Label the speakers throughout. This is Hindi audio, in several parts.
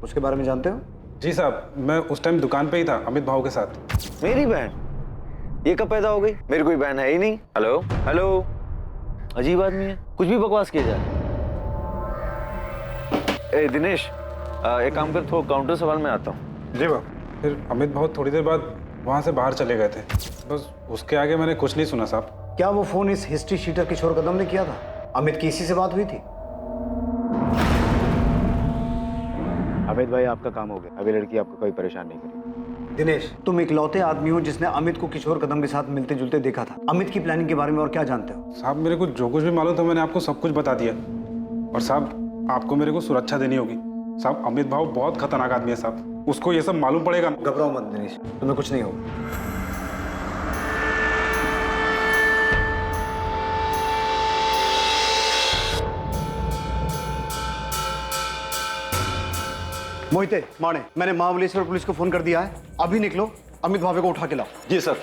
Speaker 1: उसके बारे में जानते हो?
Speaker 2: जी साहब, मैं उस टाइम दुकान पे ही था अमित भाव के साथ।
Speaker 3: मेरी बहन? ये कब पैदा हो गई? मेरी कोई बहन है ही नहीं। हेलो हेलो, अजीब आदमी है, कुछ भी बकवास किया जाए। ए दिनेश, एक काम कर, थोड़ा काउंटर सवाल में आता हूँ।
Speaker 2: जी बाब। फिर अमित भाव थोड़ी देर बाद वहाँ से बाहर चले गए थे। बस उसके आगे मैंने कुछ नहीं सुना साहब।
Speaker 1: क्या वो फोन इस हिस्ट्री शीटर किशोर कदम ने किया था? अमित की इसी से बात हुई थी?
Speaker 3: अमित भाई, आपका काम हो गया, अभी लड़की आपको कोई परेशान नहीं करेगी।
Speaker 1: दिनेश, तुम इकलौते आदमी हो जिसने अमित को किशोर कदम के साथ मिलते जुलते देखा था। अमित की प्लानिंग के बारे में और क्या जानते हो?
Speaker 2: साहब, मेरे को जो कुछ भी मालूम था मैंने आपको सब कुछ बता दिया। और साहब, आपको मेरे को सुरक्षा देनी होगी। साहब, अमित भाव बहुत खतरनाक आदमी है साहब, उसको ये सब मालूम पड़ेगा।
Speaker 1: घबराओ मत दिनेश, तुम्हें कुछ नहीं होगा। मोहिते, माने, मैंने महाबलेश्वर पुलिस को फोन कर दिया है। अभी निकलो, अमित भावे को उठा के लाओ।
Speaker 4: जी सर।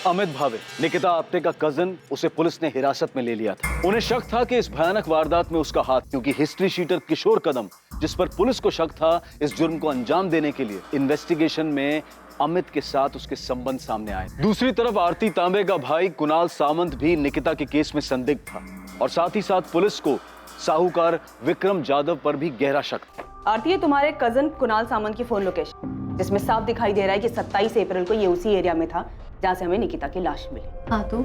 Speaker 4: अमित भावे, निकिता आप्टे का कजन, उसे पुलिस ने हिरासत में ले लिया था। उन्हें शक था कि इस भयानक वारदात में उसका हाथ, क्योंकि हिस्ट्री शीटर किशोर कदम, जिस पर पुलिस को शक था, इस जुर्म को अंजाम देने के लिए इन्वेस्टिगेशन में अमित के साथ उसके संबंध सामने आए। दूसरी तरफ आरती तांबे का भाई कुणाल सामंत भी निकिता के केस में संदिग्ध था और साथ ही साथ पुलिस को साहूकार विक्रम जाधव पर भी गहरा शक था।
Speaker 5: आरती, तुम्हारे कजन कुणाल सामंत की फोन लोकेशन, जिसमें साफ दिखाई दे रहा है कि 27 अप्रैल को ये उसी एरिया में था जहाँ से हमें निकिता की लाश मिली।
Speaker 6: हाँ, तो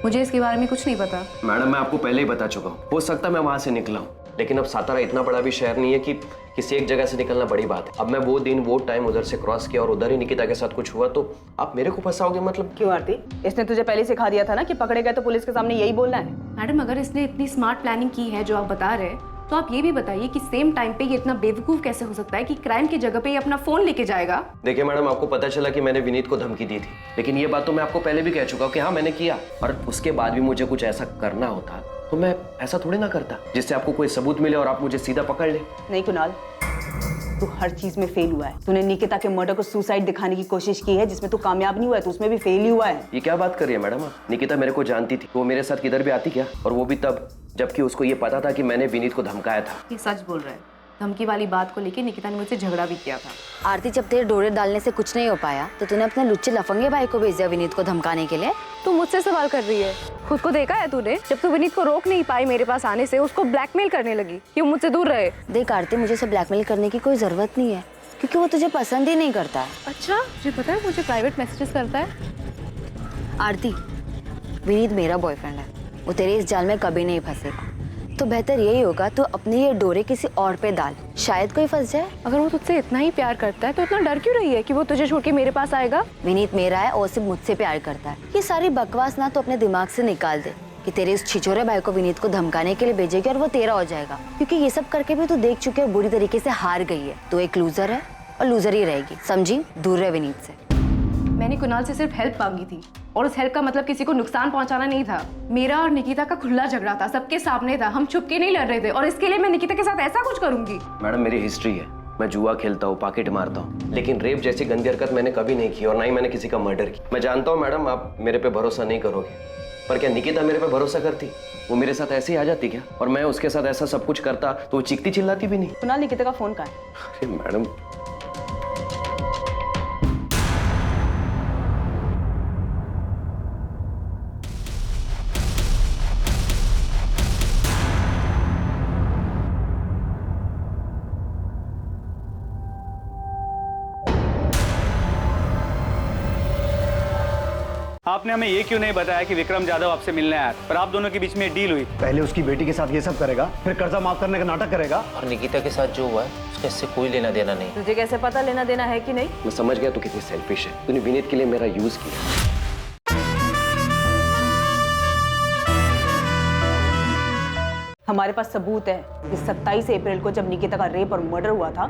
Speaker 6: मुझे इसके बारे में कुछ नहीं पता।
Speaker 7: मैडम, मैं आपको पहले ही बता चुका हूँ। हो सकता है मैं वहां से निकला हूँ, लेकिन अब सातारा इतना बड़ा भी शहर नहीं है कि किसी एक जगह से निकलना बड़ी बात है। अब मैं वो दिन वो टाइम उधर से क्रॉस किया और उधर ही निकिता के साथ कुछ हुआ तो आप मेरे को फंसाओगे? मतलब
Speaker 5: क्यों आरती? इसने तुझे पहले सिखा दिया था ना कि पकड़े गए तो पुलिस के सामने यही बोलना है।
Speaker 6: मैडम, अगर इसने इतनी स्मार्ट प्लानिंग की है जो आप बता रहे हैं, तो आप ये भी बताइए कि सेम टाइम पे ये इतना बेवकूफ कैसे हो सकता है कि क्राइम की जगह पे ये अपना फोन लेके जाएगा?
Speaker 7: देखिए मैडम, आपको पता चला कि मैंने विनीत को धमकी दी थी, लेकिन ये बात तो मैं आपको पहले भी कह चुका हूँ कि हाँ मैंने किया। और उसके बाद भी मुझे कुछ ऐसा करना होता तो मैं ऐसा थोड़ी ना करता जिससे आपको कोई सबूत मिले और आप मुझे सीधा पकड़ ले।
Speaker 5: नहीं कुणाल, तू हर चीज में फेल हुआ है। तूने निकिता के मर्डर को सुसाइड दिखाने की कोशिश की है, जिसमें तू कामयाब नहीं हुआ है, तो उसमें भी फेल ही हुआ है।
Speaker 7: ये क्या बात कर रही है मैडम आप? निकिता मेरे को जानती थी, वो मेरे साथ किधर भी आती क्या? और वो भी तब जबकि उसको ये पता था कि मैंने विनीत को धमकाया था।
Speaker 6: ये सच बोल रहा है। धमकी वाली बात को लेके निकिता ने मुझसे झगड़ा भी किया था।
Speaker 8: आरती, जब तेरे डोरे डालने से कुछ नहीं हो पाया तो तूने अपने लुच्चे लफंगे भाई को भेज दिया विनीत को धमकाने के लिए।
Speaker 6: तू मुझसे सवाल कर रही है? खुद को देखा है तूने? जब तू विनीत को रोक नहीं पाई मेरे पास आने से, उसको ब्लैकमेल करने लगी कि वो मुझसे दूर रहे।
Speaker 8: देख आरती, मुझे उसे ब्लैकमेल करने की कोई जरूरत नहीं है, क्योंकि वो तुझे पसंद ही नहीं करता है।
Speaker 6: अच्छा, तुझे पता है मुझे प्राइवेट मैसेजेस करता है?
Speaker 8: आरती, विनीत मेरा बॉयफ्रेंड है, वो तेरे इस जाल में कभी नहीं फंसेगा। तो बेहतर यही होगा तो अपने ये डोरे किसी और पे डाल, शायद कोई फंस जाए।
Speaker 6: अगर वो तुझसे इतना ही प्यार करता है तो इतना डर क्यों रही है कि वो तुझे छोड़ के मेरे पास आएगा?
Speaker 8: विनीत मेरा है और सिर्फ मुझसे प्यार करता है। ये सारी बकवास ना तो अपने दिमाग से निकाल दे कि तेरे इस छिछोरे भाई को विनीत को धमकाने के लिए भेजेगी और वो तेरा हो जाएगा, क्योंकि ये सब करके भी तू देख चुके और बुरी तरीके से हार गई है। तो एक लूजर है और लूजर ही रहेगी, समझी? दूर रहे विनीत से।
Speaker 6: मैंने कुणाल से सिर्फ हेल्प मांगी थी और उस हेल्प का मतलब किसी को नुकसान पहुंचाना नहीं था। मेरा और निकिता का खुला झगड़ा था, सबके सामने था, हम छुप के नहीं लड़ रहे थे और इसके लिए मैं निकिता के साथ ऐसा कुछ करूंगी?
Speaker 7: मैडम, मेरी हिस्ट्री है, मैं जुआ खेलता हूँ, पॉकेट मारता हूँ, लेकिन रेप जैसी गंदी हरकत मैंने कभी नहीं की और ना ही मैंने किसी का मर्डर किया। मैं जानता हूँ मैडम आप मेरे पे भरोसा नहीं करोगे, पर क्या निकिता मेरे पे भरोसा करती? वो मेरे साथ ऐसे ही आ जाती क्या? और मैं उसके साथ ऐसा सब कुछ करता तो वो चीखती चिल्लाती भी नहीं।
Speaker 5: कुणाल, निकिता का फोन कहाँ है?
Speaker 7: अरे मैडम,
Speaker 9: आपने हमें ये क्यों नहीं बताया कि विक्रम जाधव आपसे मिलने आया, पर आप दोनों के बीच में डील हुई?
Speaker 1: पहले उसकी बेटी के साथ ये सब करेगा, फिर कर्जा माफ करने का नाटक करेगा।
Speaker 10: और निकिता के साथ जो हुआ है उसका इससे कोई लेना देना नहीं।
Speaker 5: तुझे कैसे पता लेना देना है कि नहीं?
Speaker 7: मैं समझ गया तू कितनी सेल्फिश है। तूने विनीत के लिए मेरा यूज किया।
Speaker 5: हमारे पास सबूत है कि 27 अप्रैल को जब निकिता का रेप और मर्डर हुआ था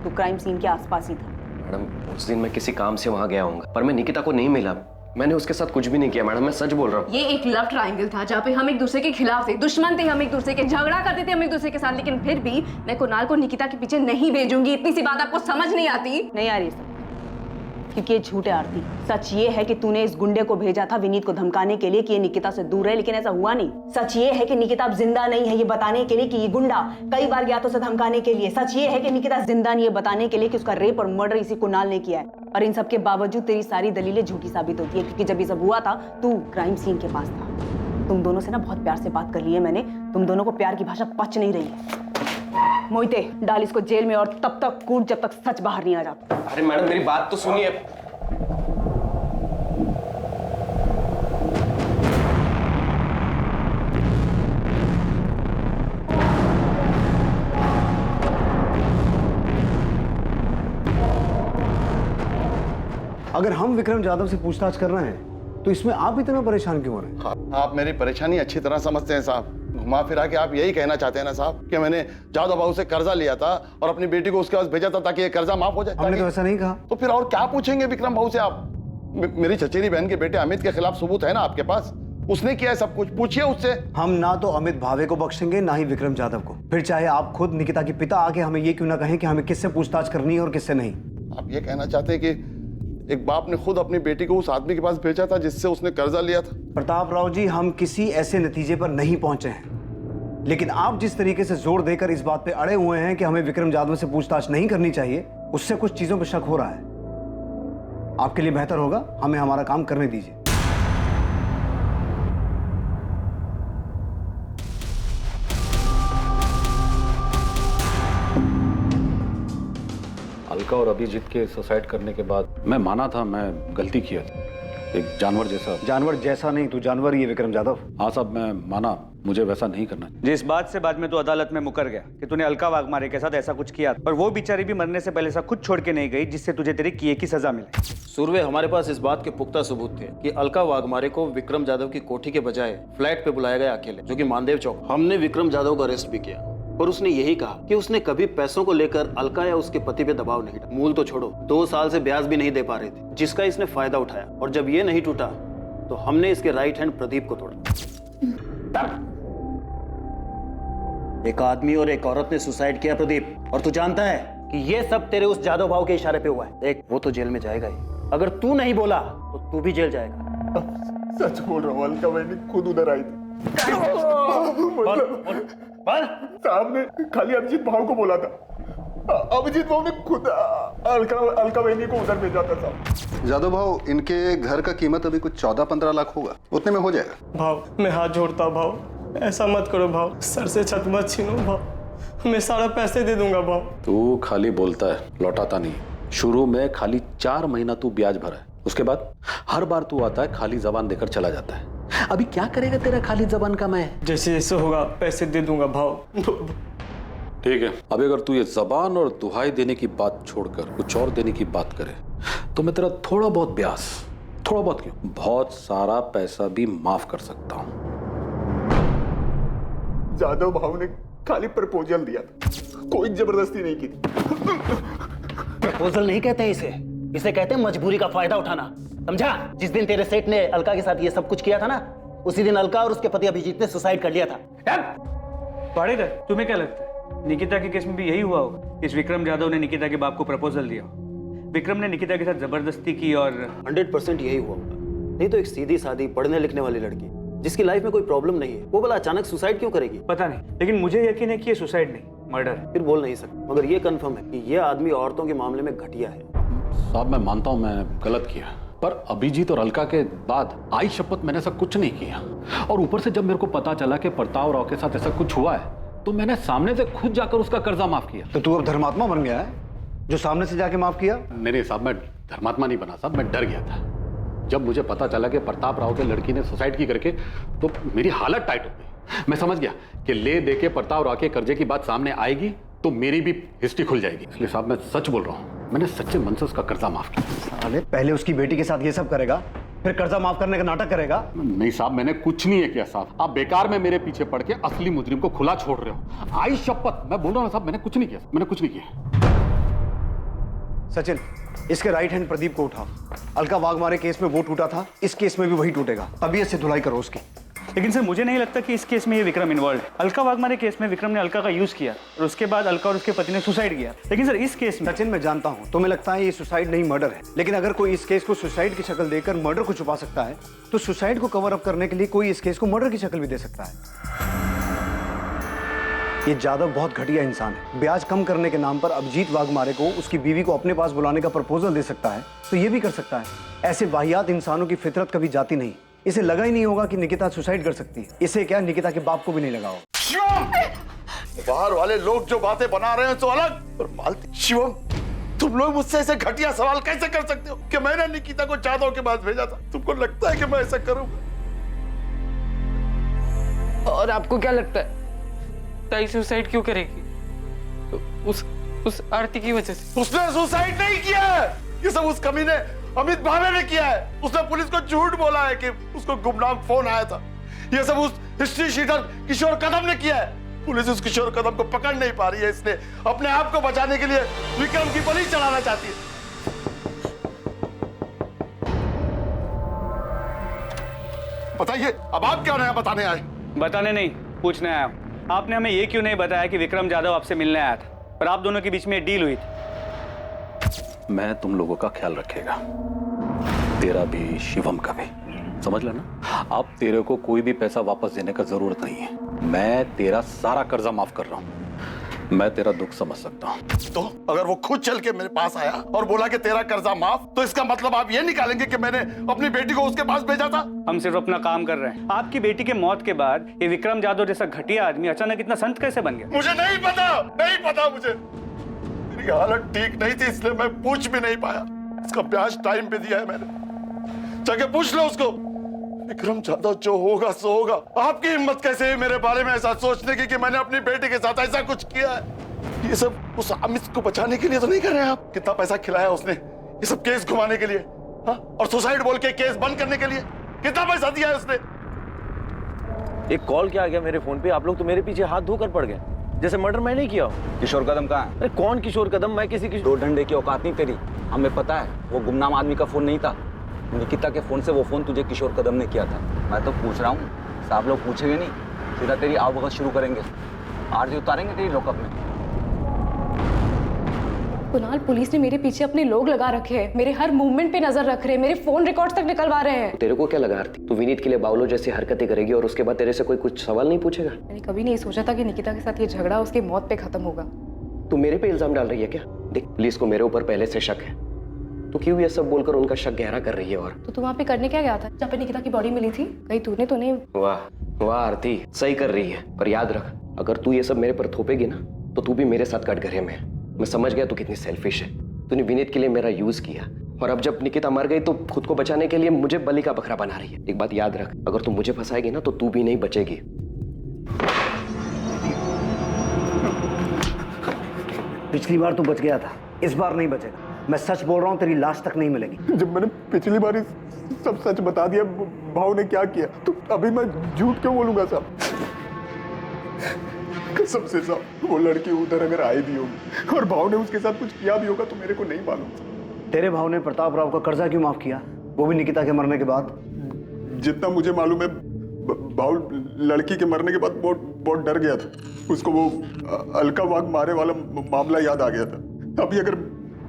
Speaker 5: तो क्राइम सीन के आसपास ही था।
Speaker 7: मैडम, उस दिन मैं किसी काम से वहां गया हूँ, पर मैं निकिता को नहीं मिला। मैंने उसके साथ कुछ भी नहीं किया मैडम, मैं सच बोल रहा हूँ।
Speaker 6: ये एक लव ट्रायंगल था जहाँ पे हम एक दूसरे के खिलाफ थे, दुश्मन थे, हम एक दूसरे के, झगड़ा करते थे हम एक दूसरे के साथ, लेकिन फिर भी मैं कुणाल को निकिता के पीछे नहीं भेजूंगी। इतनी सी बात आपको समझ नहीं आती?
Speaker 5: नहीं आ रही सब। क्योंकि ये झूठ है आरती। सच ये है कि तूने इस गुंडे को भेजा था विनीत को धमकाने के लिए कि ये निकिता से दूर है, लेकिन ऐसा हुआ नहीं। सच ये है कि निकिता अब जिंदा नहीं है, ये बताने के लिए कि ये गुंडा कई बार गया तो उसे धमकाने के लिए। सच ये है कि निकिता जिंदा नहीं है, बताने के लिए कि उसका रेप और मर्डर इसी कुणाल ने किया है। और इन सब के बावजूद तेरी सारी दलीलें झूठी साबित होती है, क्योंकि जब ये सब हुआ था तू क्राइम सीन के पास था। तुम दोनों से ना बहुत प्यार से बात कर ली है मैंने, तुम दोनों को प्यार की भाषा पच नहीं रही है। मोहिते, डाल इसको जेल में और तब तक कूट जब तक सच बाहर नहीं आ जाता।
Speaker 7: अरे मैडम मेरी बात तो सुनिए।
Speaker 1: अगर हम विक्रम जाधव से पूछताछ कर रहे हैं तो इसमें आप इतना परेशान क्यों हो रहे हैं?
Speaker 11: आप मेरी परेशानी अच्छी तरह समझते हैं साहब। घुमा फिरा के आप यही कहना चाहते हैं ना साहब कि मैंने जादव बाबू से कर्जा लिया था और अपनी बेटी को उसके पास भेजा था ताकि ये कर्जा माफ हो जाए।
Speaker 1: हमने तो ऐसा नहीं कहा।
Speaker 11: तो फिर और क्या पूछेंगे विक्रम बाबू से आप? मेरी चचेरी बहन के बेटे अमित के खिलाफ सबूत है ना आपके पास? उसने किया है सब कुछ, पूछिए उससे।
Speaker 1: हम ना तो अमित भावे को बख्शेंगे ना ही विक्रम जाधव को। फिर चाहे आप खुद निकिता के पिता आके हमें ये क्यों ना कहें कि हमें किससे पूछताछ करनी है और किससे नहीं।
Speaker 11: आप ये कहना चाहते हैं कि एक बाप ने खुद अपनी बेटी को उस आदमी के पास भेजा था जिससे उसने कर्जा लिया था?
Speaker 1: प्रताप राव जी, हम किसी ऐसे नतीजे पर नहीं पहुंचे हैं, लेकिन आप जिस तरीके से जोर देकर इस बात पे अड़े हुए हैं कि हमें विक्रम जाधव से पूछताछ नहीं करनी चाहिए, उससे कुछ चीजों पर शक हो रहा है। आपके लिए बेहतर होगा हमें हमारा काम करने दीजिए।
Speaker 4: अलका और अभिजीत के सुसाइड करने के बाद मैं माना था मैं गलती किया था, एक जानवर जैसा।
Speaker 1: जानवर जैसा नहीं, तू जानवर ही है विक्रम जाधव।
Speaker 4: हाँ साहब, मैं माना मुझे वैसा नहीं करना।
Speaker 9: जिस बात से बाद में तो अदालत में मुकर गया कि तूने अलका वाघमारे के साथ ऐसा कुछ किया, और वो बेचारी भी मरने से पहले ऐसा कुछ छोड़ के नहीं गई जिससे तुझे तेरे किए की सजा मिले।
Speaker 12: सुरवे, हमारे पास इस बात के पुख्ता सबूत थे कि अलका वाघमारे को विक्रम जाधव की कोठी के बजाय फ्लैट पे बुलाया गया अकेले, जो कि मानदेव चौक। हमने विक्रम जाधव को अरेस्ट भी किया और उसने यही कहा कि उसने कभी पैसों को लेकर अलका या उसके पति पे दबाव नहीं डाला। मूल तो छोड़ो, 2 साल से ब्याज भी नहीं दे पा रहे थे, जिसका इसने फायदा उठाया। और जब ये नहीं टूटा तो हमने इसके राइट हैंड प्रदीप को तोड़ा। एक आदमी और एक औरत ने सुसाइड किया प्रदीप, और तू जानता है कि ये सब तेरे उस जादव भाव के इशारे पे हुआ है। देख, वो तो जेल में जाएगा ही, अगर तू नहीं बोला तो तू भी जेल जाएगा।
Speaker 11: सच बोल रहा हूँ, अलका बहन खुद उधर आई थी। साहब ने खाली अभिजीत भाव को बोला था, अभिजीत भाव ने खुद अलका बहनी को उधर भेजा था साहब।
Speaker 13: जादव भाव, इनके घर का कीमत अभी कुछ 14-15 लाख होगा, उतने में हो जाएगा।
Speaker 14: भाव, मैं हाथ जोड़ता भाव, ऐसा मत करो भाव, सर से छत मत छीनो भाव, मैं सारा पैसे दे दूंगा भाव।
Speaker 4: तू खाली बोलता है, लौटाता नहीं। शुरू में खाली 4 महीना तू ब्याज भरा है, उसके बाद हर बार तू आता है खाली जबान देकर चला जाता है। अभी क्या करेगा तेरा खाली जबान का मैं?
Speaker 14: जैसे जैसे होगा पैसे दे दूंगा भाव।
Speaker 4: ठीक है, अभी अगर तू ये जबान और दुहाई देने की बात छोड़कर कुछ और देने की बात करे तो मैं तेरा थोड़ा बहुत ब्याज, थोड़ा बहुत क्यों, बहुत सारा पैसा भी माफ कर सकता हूं।
Speaker 11: जादव भाव ने खाली प्रपोजल दिया था, कोई जबरदस्ती नहीं की थी।
Speaker 12: प्रपोजल नहीं कहते इसे, इसे कहते हैं मजबूरी का फायदा उठाना, समझा? जिस दिन तेरे सेठ ने अलका के साथ ये सब कुछ किया था ना, उसी दिन अलका और उसके पति अभिजीत ने सुसाइड कर लिया था।
Speaker 9: पाड़ेकर, तुम्हें क्या लगता है निकिता के केस में भी यही हुआ होगा? इस विक्रम जाधव ने निकिता के बाप को प्रपोजल दिया, विक्रम ने निकिता के साथ जबरदस्ती की और
Speaker 12: 100% यही हुआ होगा। नहीं तो एक सीधी सादी पढ़ने लिखने वाली लड़की जिसकी लाइफ में कोई प्रॉब्लम नहीं है, वो भला अचानक सुसाइड क्यों करेगी?
Speaker 9: पता नहीं, लेकिन मुझे यकीन है कि ये सुसाइड नहीं मर्डर है।
Speaker 12: फिर बोल नहीं सकता, मगर ये कंफर्म है कि ये आदमी औरतों के मामले में घटिया है।
Speaker 4: साहब, मैं मानता हूं मैं गलत किया, पर अभिजीत और अलका के बाद आई शपथ मैंने ऐसा कुछ नहीं किया। और ऊपर से जब मेरे को पता चला कि प्रताप राव के साथ ऐसा कुछ हुआ है तो मैंने सामने से खुद जाकर उसका कर्जा माफ किया।
Speaker 1: तो तू अब धर्मात्मा बन गया है जो सामने से जाके माफ किया?
Speaker 4: नहीं साहब, मैं धर्मात्मा नहीं बना साहब, मैं डर गया था। जब मुझे पता चला कि प्रताप राव के लड़की ने सुसाइड की करके, तो मेरी हालत टाइट हो गई। मैं समझ गया कि ले दे के प्रताप राव के कर्जे की बात सामने आएगी तो मेरी भी हिस्ट्री खुल जाएगी। इसलिए साहब मैं सच बोल रहा हूँ, मैंने सच्चे मन से उसका कर्जा माफ किया।
Speaker 1: साले, पहले उसकी बेटी के साथ ये सब करेगा, फिर कर्जा माफ करने का नाटक करेगा?
Speaker 4: नहीं साहब, मैंने कुछ नहीं है किया साहब, आप बेकार में मेरे पीछे पड़ के असली मुजरिम को खुला छोड़ रहे हो। आई शपथ, मैं बोल रहा हूँ साहब, मैंने कुछ नहीं किया, मैंने कुछ नहीं किया।
Speaker 1: सचिन, इसके राइट हैंड प्रदीप को उठाओ। अलका वाघमारे केस में वो टूटा था, इस केस में भी वही टूटेगा। तबीयत से धुलाई करो उसकी।
Speaker 9: लेकिन सर मुझे नहीं लगता कि इस केस में ये विक्रम इन्वॉल्व है। अलका वाघमारे केस में विक्रम ने अलका का यूज किया और उसके बाद अलका और उसके पति ने सुसाइड किया। लेकिन सर इस केस में
Speaker 1: सचिन, मैं जानता हूँ तुम्हें लगता है ये सुसाइड नहीं मर्डर है, लेकिन अगर कोई इस केस को सुसाइड की शक्ल देकर मर्डर को छुपा सकता है तो सुसाइड को कवर अप करने के लिए कोई इस केस को मर्डर की शक्ल भी दे सकता है। ये जादव बहुत घटिया इंसान है। ब्याज कम करने के नाम पर अभिजीत वाघमारे को उसकी बीवी को अपने पास बुलाने का प्रपोजल दे सकता है तो ये भी कर सकता है। ऐसे वाहियात इंसानों की फितरत कभी जाती नहीं। इसे लगा ही नहीं होगा कि निकिता सुसाइड कर सकती है। इसे क्या, निकिता के बाप को भी नहीं लगा होगा।
Speaker 11: बाहर वाले लोग जो बातें बना रहे हैं तो अलग, और मालती शिवम, तुम लोग मुझसे ऐसे घटिया सवाल कैसे कर सकते हो कि मैंने निकिता को जादव के पास भेजा था? तुमको लगता है कि मैं ऐसा करूंगा?
Speaker 15: और आपको क्या लगता है ताई सुसाइड क्यों करेगी? उस आरती की वजह से।
Speaker 11: उसने सुसाइड नहीं किया है, ये सब उस कमीने अमित भावे ने किया है। उसने पुलिस को झूठ बोला है कि उसको गुमनाम फोन आया था। ये सब उस हिस्ट्री शीटर किशोर कदम ने किया है। पुलिस उस किशोर कदम को पकड़ नहीं पा रही है, इसलिए अपने आप को बचाने के लिए विक्रम की बलि चढ़ाना चाहती है। बताइए अब आप क्या नया बताने आए?
Speaker 9: बताने नहीं, पूछने आया हूं। आपने हमें ये क्यों नहीं बताया कि विक्रम जाधव आपसे मिलने आया था पर आप दोनों के बीच में डील हुई थी?
Speaker 4: मैं तुम लोगों का ख्याल रखेगा, तेरा भी शिवम का भी, समझ लेना। अब तेरे को कोई भी पैसा वापस देने का जरूरत नहीं है। मैं तेरा सारा कर्जा माफ कर रहा हूँ। मैं तेरा दुख समझ सकता हूँ।
Speaker 11: तो अगर वो खुद चल के मेरे पास आया और बोला कि तेरा कर्जा माफ, तो इसका मतलब आप ये निकालेंगे कि मैंने अपनी बेटी को उसके पास भेजा था?
Speaker 9: हम सिर्फ अपना काम कर रहे हैं। आपकी बेटी के मौत के बाद ये विक्रम जाधव जैसा घटिया आदमी अचानक इतना संत कैसे बन गया?
Speaker 11: मुझे नहीं पता मुझे। मेरी हालत ठीक नहीं थी इसलिए मैं पूछ भी नहीं पाया। इसका ब्याज टाइम पे दिया है मैंने। जाके पूछ लो उसको। विक्रम जाधव जो होगा सो होगा। आपकी हिम्मत कैसे है मेरे बारे में ऐसा सोचने की कि मैंने अपनी बेटी के साथ ऐसा कुछ किया है? ये सब उस अमित को बचाने के लिए तो नहीं कर रहे हैं आप? कितना पैसा खिलाया उसने ये सब केस घुमाने के लिए, हाँ? और सुसाइड बोल के केस बंद करने के लिए कितना पैसा दिया है उसने?
Speaker 3: एक कॉल क्या आ गया मेरे फोन पे, आप लोग तो मेरे पीछे हाथ धोकर पड़ गए जैसे मर्डर मैं नहीं किया हूं।
Speaker 4: किशोर कदम कहाँ है?
Speaker 3: अरे कौन किशोर कदम? मैं किसी की
Speaker 4: दो डंडे की औकात नहीं तेरी। हमें पता है वो गुमनाम आदमी का फोन नहीं था। निकिता के फोन से वो फोन तुझे किशोर कदम ने किया था। मैं तो पूछ रहा हूँ, साहब लोग पूछेंगे नहीं, सीधा तेरी आवभगत शुरू करेंगे, आरती उतारेंगे तेरी लॉकअप में।
Speaker 6: कुणाल, पुलिस ने मेरे पीछे अपने लोग लगा रखे हैं, मेरे हर मूवमेंट पे नजर रख रहे हैं, मेरे फोन रिकॉर्ड्स तक निकलवा रहे हैं।
Speaker 7: तेरे को क्या लगा आरती, तू विनीत के लिए बावलो जैसी हरकतें करेगी और उसके बाद तेरे से कोई कुछ सवाल नहीं पूछेगा?
Speaker 6: मैंने कभी नहीं सोचा था कि निकिता के साथ ये झगड़ा उसकी मौत पे खत्म होगा।
Speaker 7: तू मेरे पे इल्जाम डाल रही है क्या? देख, पुलिस को मेरे ऊपर पहले से शक है, तो क्यों ये सब बोलकर उनका शक गहरा कर रही है? और
Speaker 6: तो तू वहाँ पे करने क्या गया था जहाँ पे निकिता की बॉडी मिली थी? कहीं तूने तो नहीं?
Speaker 7: वाह वाह आरती, सही कर रही है, पर याद रख, अगर तू ये सब मेरे पर थोपेगी ना तो तू भी मेरे साथ कटघरे में है। मैं समझ गया तू कितनी सेल्फिश है। तूने विनीत के लिए मेरा यूज किया और अब जब निकिता मर गई तो खुद को बचाने के लिए मुझे बलि का बकरा बना रही है। एक बात याद रख, अगर तू मुझे फंसाएगी ना तो तू भी नहीं बचेगी।
Speaker 1: पिछली बार तू बच गया था, इस बार नहीं बचेगा। मैं सच बोल रहा हूँ, तेरी लाश तक नहीं मिलेगी।
Speaker 16: जब मैंने पिछली बार सब सच बता दिया भाव ने क्या किया, तो अभी मैं झूठ क्यों बोलूंगा साहब? कसम से साहब, वो लड़की उधर अगर आई भी होगी और भाव ने उसके साथ कुछ किया भी होगा तो मेरे को नहीं मालूम।
Speaker 1: तेरे भाव ने प्रताप राव का कर्जा क्यों माफ किया, वो भी निकिता के मरने के बाद?
Speaker 16: जितना मुझे मालूम है, भाव लड़की के मरने के बाद बहुत डर गया था। उसको वो अलका वाघमारे वाला मामला याद आ गया था। अभी अगर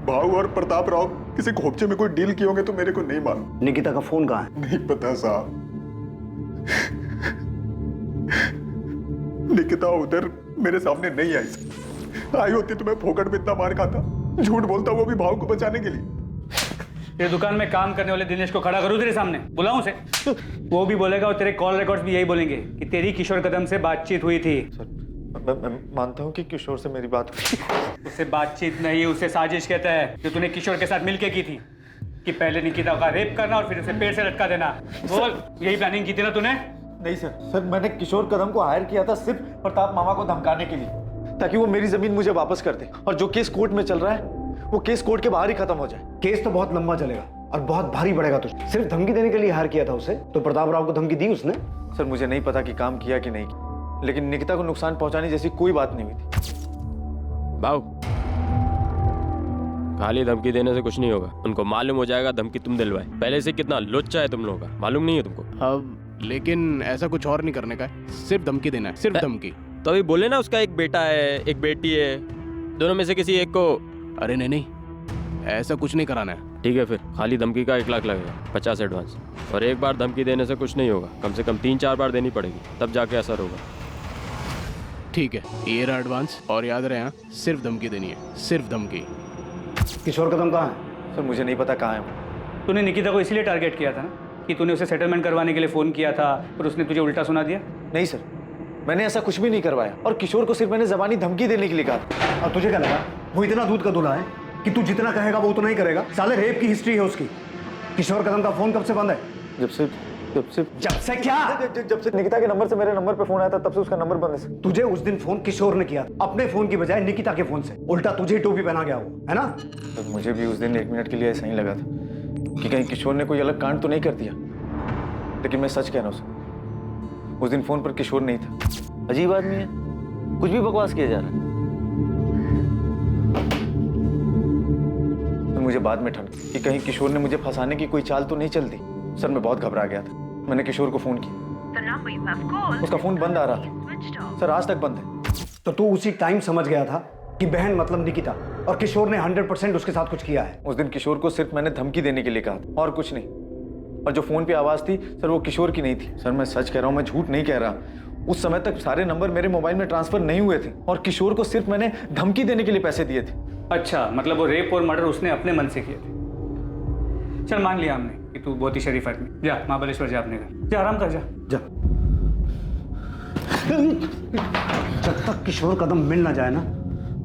Speaker 16: भाव और प्रताप राव किसी खोपचे में कोई डील किए होंगे तो मेरे को नहीं मालूम।
Speaker 1: निकिता का फोन कहाँ है?
Speaker 16: नहीं पता साहब। निकिता उधर मेरे सामने नहीं आई होती तो मैं फोकट में इतना मार खाता। झूठ बोलता, वो भी भाव को बचाने के लिए।
Speaker 9: ये दुकान में काम करने वाले दिनेश को खड़ा करूं तेरे सामने, बुलाऊं उसे? वो भी बोलेगा और तेरे कॉल रिकॉर्ड्स भी यही बोलेंगे कि तेरी किशोर कदम से बातचीत हुई थी।
Speaker 14: मैं मानता हूँ कि किशोर से मेरी बात हुई।
Speaker 9: उसे बातचीत नहीं, उसे साजिश कहता है जो तूने किशोर के साथ मिलके की थी, कि पहले निकिता का रेप करना और फिर उसे पेड़ से लटका देना। बोल, यही प्लानिंग की थी ना तूने?
Speaker 14: नहीं सर, मैंने किशोर कदम को हायर किया था सिर्फ प्रताप मामा को धमकाने के लिए, ताकि वो मेरी जमीन मुझे वापस कर दे और जो केस कोर्ट में चल रहा है वो केस कोर्ट के बाहर ही खत्म हो जाए।
Speaker 1: केस तो बहुत लंबा चलेगा और बहुत भारी पड़ेगा तुझे। सिर्फ धमकी देने के लिए हायर किया था उसे, तो प्रताप राव को धमकी दी उसने?
Speaker 14: सर मुझे नहीं पता कि काम किया कि नहीं किया, लेकिन निकिता को नुकसान पहुंचाने जैसी कोई बात नहीं हुई थी।
Speaker 17: भाऊ, खाली धमकी देने से कुछ नहीं होगा। उनको मालूम हो जाएगा धमकी तुम दिलवाए। पहले से कितना लुच्चा है तुम लोगों का, मालूम नहीं है तुमको?
Speaker 14: अब
Speaker 17: लेकिन ऐसा कुछ और नहीं करने का है, सिर्फ धमकी देना है, सिर्फ धमकी।
Speaker 10: तो अभी बोले ना उसका एक बेटा है, एक बेटी है, दोनों में से किसी एक को।
Speaker 17: अरे नहीं, ऐसा कुछ नहीं कराना है।
Speaker 10: ठीक है, फिर खाली धमकी का 1 लाख लगेगा, 50 एडवांस। और एक बार धमकी देने से कुछ नहीं होगा, कम से कम 3-4 बार देनी पड़ेगी, तब जाके असर होगा।
Speaker 17: ठीक है, ये रहा एडवांस, और याद रहे सिर्फ धमकी देनी है, सिर्फ धमकी।
Speaker 1: किशोर कदम कहाँ है?
Speaker 14: सर मुझे नहीं पता कहाँ है वो।
Speaker 9: तूने निकिता को इसलिए टारगेट किया था ना कि तूने उसे सेटलमेंट करवाने के लिए फ़ोन किया था और उसने तुझे उल्टा सुना दिया?
Speaker 14: नहीं सर, मैंने ऐसा कुछ भी नहीं करवाया, और किशोर को सिर्फ मैंने जबानी धमकी देने के लिए कहा था।
Speaker 1: और तुझे क्या लगा वो इतना दूध का दूल्हा है कि तू जितना कहेगा वो उतना ही करेगा? साले रेप की हिस्ट्री है उसकी। किशोर कदम का फोन कब से बंद है?
Speaker 14: जब से
Speaker 1: क्या?
Speaker 14: जब से निकिता के नंबर से मेरे नंबर पे फोन आया था, तब से उसका नंबर बंद है सर।
Speaker 1: तुझे उस दिन फोन किशोर ने किया, अपने फोन की बजाय निकिता के फोन से। उल्टा तुझे टोपी पहना गया वो, है ना?
Speaker 14: तो मुझे भी उस दिन 1 मिनट के लिए ऐसा ही लगा था कि कहीं किशोर ने कोई अलग कांड तो नहीं कर दिया, लेकिन मैं सच कह रहा हूँ सर, उस दिन फोन पर किशोर नहीं था।
Speaker 3: अजीब आदमी है, कुछ भी बकवास किया जा रहा है।
Speaker 14: तो मुझे बाद में ठन कि कहीं किशोर ने मुझे फंसाने की कोई चाल तो नहीं चल दी। सर मैं बहुत घबरा गया था, मैंने किशोर को फोन किया, उसका फोन बंद आ रहा था सर, आज तक बंद है।
Speaker 1: तो तू उसी टाइम समझ गया था कि बहन मतलब निकिता, और किशोर ने 100% उसके साथ कुछ किया है।
Speaker 14: उस दिन किशोर को सिर्फ मैंने धमकी देने के लिए कहा था और कुछ नहीं। और जो फोन पे आवाज थी सर वो किशोर की नहीं थी। सर मैं सच कह रहा हूँ, मैं झूठ नहीं कह रहा। उस समय तक सारे नंबर मेरे मोबाइल में ट्रांसफर नहीं हुए थे, और किशोर को सिर्फ मैंने धमकी देने के लिए पैसे दिए थे।
Speaker 9: अच्छा, मतलब वो रेप और मर्डर उसने अपने मन से किए थे। चल मान लिया हमने कि तू बहुत ही शरीफ आदमी। जा महाबलेश्वर जा अपने घर, जा आराम कर, जा।
Speaker 1: जब तक किशोर कदम मिल ना जाए ना,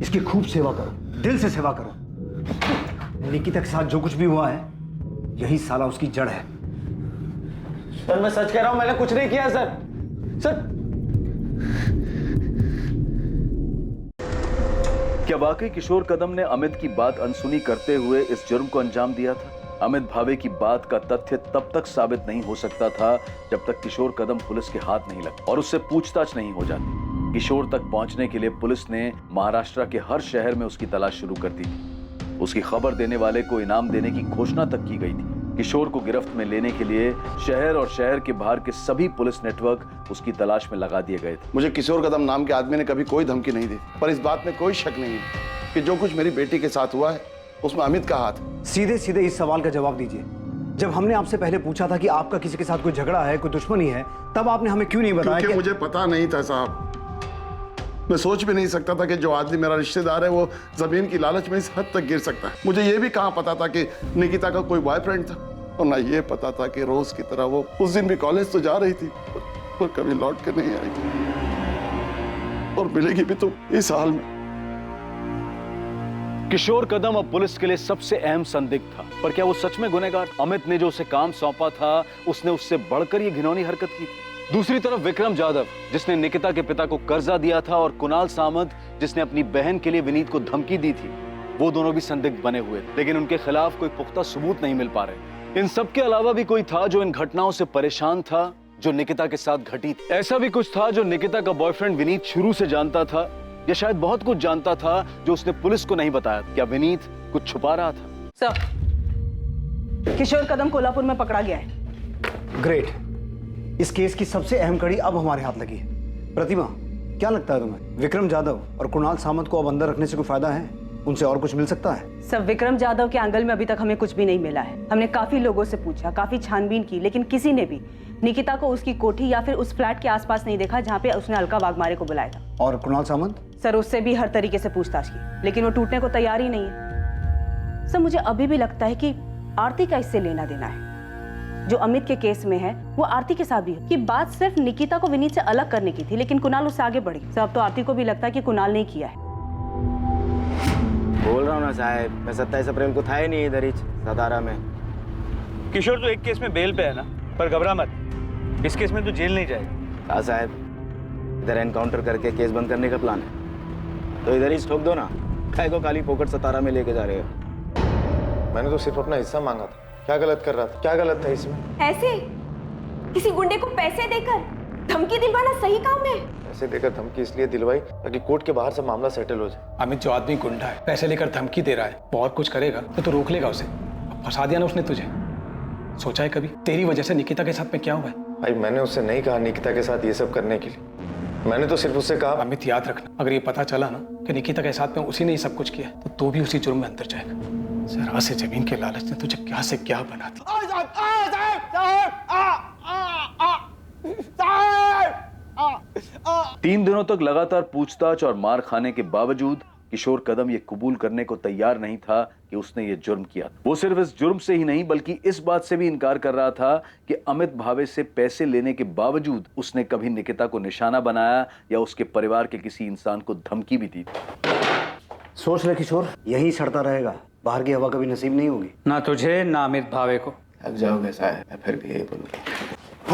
Speaker 1: इसकी खूब सेवा करो, दिल से सेवा करो। निकिता के साथ जो कुछ भी हुआ है, यही साला उसकी जड़ है।
Speaker 14: सर मैं सच कह रहा हूं, मैंने कुछ नहीं किया सर।
Speaker 4: क्या वाकई किशोर कदम ने अमित की बात अनसुनी करते हुए इस जुर्म को अंजाम दिया था? अमित भावे की बात का तथ्य तब तक साबित नहीं हो सकता था जब तक किशोर कदम पुलिस के हाथ नहीं लगता और उससे पूछताछ नहीं हो जाती। किशोर तक पहुंचने के लिए पुलिस ने महाराष्ट्र के हर शहर में उसकी तलाश शुरू कर दी थी। उसकी खबर देने वाले को इनाम देने की घोषणा तक की गई थी। किशोर को गिरफ्त में लेने के लिए शहर और शहर के बाहर के सभी पुलिस नेटवर्क उसकी तलाश में लगा दिए गए थे।
Speaker 11: मुझे किशोर कदम नाम के आदमी ने कभी कोई धमकी नहीं दी, पर इस बात में कोई शक नहीं है कि जो कुछ मेरी बेटी के साथ हुआ है उसमें अमित का हाथ।
Speaker 1: सीधे सीधे इस सवाल का जवाब दीजिए। जब हमने आपसे पहले पूछा था कि आपका किसी के साथ कोई झगड़ा है, कोई दुश्मनी है, तब आपने हमें क्यों नहीं बताया?
Speaker 11: क्योंकि मुझे पता नहीं था साहब। मैं सोच भी नहीं सकता था कि जो आदमी मेरा रिश्तेदार है वो जमीन की लालच में इस हद तक गिर सकता है। मुझे ये भी कहाँ पता था कि निकिता का कोई बॉयफ्रेंड था, और ना ये पता था कि रोज की तरह वो उस दिन भी कॉलेज तो जा रही थी पर कभी लौट कर नहीं आई थी, और मिलेगी भी तो इस हाल में।
Speaker 4: किशोर कदम अब पुलिस के लिए सबसे अहम संदिग्ध था, पर क्या वो सच में गुनहगार? अमित ने जो उसे काम सौंपा था उसने उससे बढ़कर ये घिनौनी हरकत की। दूसरी तरफ विक्रम जाधव, जिसने निकिता के पिता को कर्जा दिया था, और कुणाल सामंत, जिसने अपनी बहन के लिए विनीत को धमकी दी थी, वो दोनों भी संदिग्ध बने हुए थे, लेकिन उनके खिलाफ कोई पुख्ता सबूत नहीं मिल पा रहे। इन सब के अलावा भी कोई था जो इन घटनाओं से परेशान था जो निकिता के साथ घटी थी। ऐसा भी कुछ था जो निकिता का बॉयफ्रेंड विनीत शुरू से जानता था, या शायद बहुत कुछ जानता था जो उसने पुलिस को नहीं बताया। क्या विनीत कुछ छुपा रहा था?
Speaker 5: सर, किशोर कदम कोल्हापुर में पकड़ा गया है।
Speaker 1: ग्रेट। इस केस की सबसे अहम कड़ी अब हमारे हाथ लगी है। प्रतिमा, क्या लगता है तुम्हें, विक्रम जाधव और कुणाल सामंत को अब अंदर रखने से कोई फायदा है? उनसे और कुछ मिल सकता है?
Speaker 5: सब विक्रम जाधव के एंगल में अभी तक हमें कुछ भी नहीं मिला है। हमने काफी लोगों से पूछा, काफी छानबीन की, लेकिन किसी ने भी निकिता को उसकी कोठी या फिर उस फ्लैट के आसपास नहीं देखा जहाँ पे उसने अलका वाघमारे को बुलाया था।
Speaker 1: और कुणाल सामंत?
Speaker 5: सर, उससे भी हर तरीके से पूछताछ की, लेकिन वो टूटने को तैयार ही नहीं है। सर, मुझे अभी भी लगता है कि आरती का इससे लेना देना है। जो अमित के केस में है वो आरती के साथ भी है। कि बात सिर्फ निकिता को विनीत से अलग करने की थी, लेकिन कुणाल उससे आगे बढ़ी। सर, अब तो आरती को भी लगता है कि कुणाल ने किया है।
Speaker 18: बोल रहा हूँ ना साहब, मैं 27 अप्रैल को था ही नहीं इधर ही सतारा में।
Speaker 9: किशोर तो एक केस में बेल पे है ना, पर घबरा मत, इस केस में तो जेल नहीं जाएगा।
Speaker 18: हाँ साहब, इधर एनकाउंटर करके केस बंद करने का प्लान है, तो इधर ही ठोक दो ना। काय को काली पोकट सतारा में लेके जा रहे हो?
Speaker 12: मैंने तो सिर्फ अपना हिस्सा मांगा था। क्या गलत कर रहा था? क्या गलत था इसमें?
Speaker 5: ऐसे किसी गुंडे को पैसे देकर धमकी दिलवाना सही काम है?
Speaker 12: पैसे देकर धमकी इसलिए दिलवाई ताकि कोर्ट के बाहर से मामला सेटल हो जाए।
Speaker 19: अमित जो आदमी गुंडा है, पैसे लेकर धमकी दे रहा है, वो और कुछ करेगा तो रोक लेगा उसे। फंसा दिया ना उसने तुझे। सोचा है कभी तेरी वजह से निकिता के साथ में क्या हुआ है?
Speaker 14: भाई मैंने उससे नहीं कहा निकिता के साथ ये सब करने के लिए, मैंने तो सिर्फ उससे कहा।
Speaker 19: अमित याद रखना, अगर ये पता चला ना कि निकिता के साथ में उसी ने ये सब कुछ किया तो तू भी उसी जुर्म में अंदर जाएगा। जरा से जमीन के लालच ने तुझे क्या से क्या बना दिया।
Speaker 4: तीन दिनों तक लगातार पूछताछ और मार खाने के बावजूद किशोर कदम ये कबूल करने को तैयार नहीं था कि उसने ये जुर्म किया। वो सिर्फ इस जुर्म से ही नहीं बल्कि इस बात से भी इनकार कर रहा था कि अमित भावे से पैसे लेने के बावजूद उसने कभी निकिता को निशाना बनाया या उसके परिवार के किसी इंसान को धमकी भी दी।
Speaker 1: सोच ले किशोर, यही सड़ता रहेगा, बाहर की हवा कभी नसीब नहीं होगी।
Speaker 9: ना तुझे ना अमित भावे को।
Speaker 18: थक जाओगे साहब, मैं फिर भी यही बोलूँगा।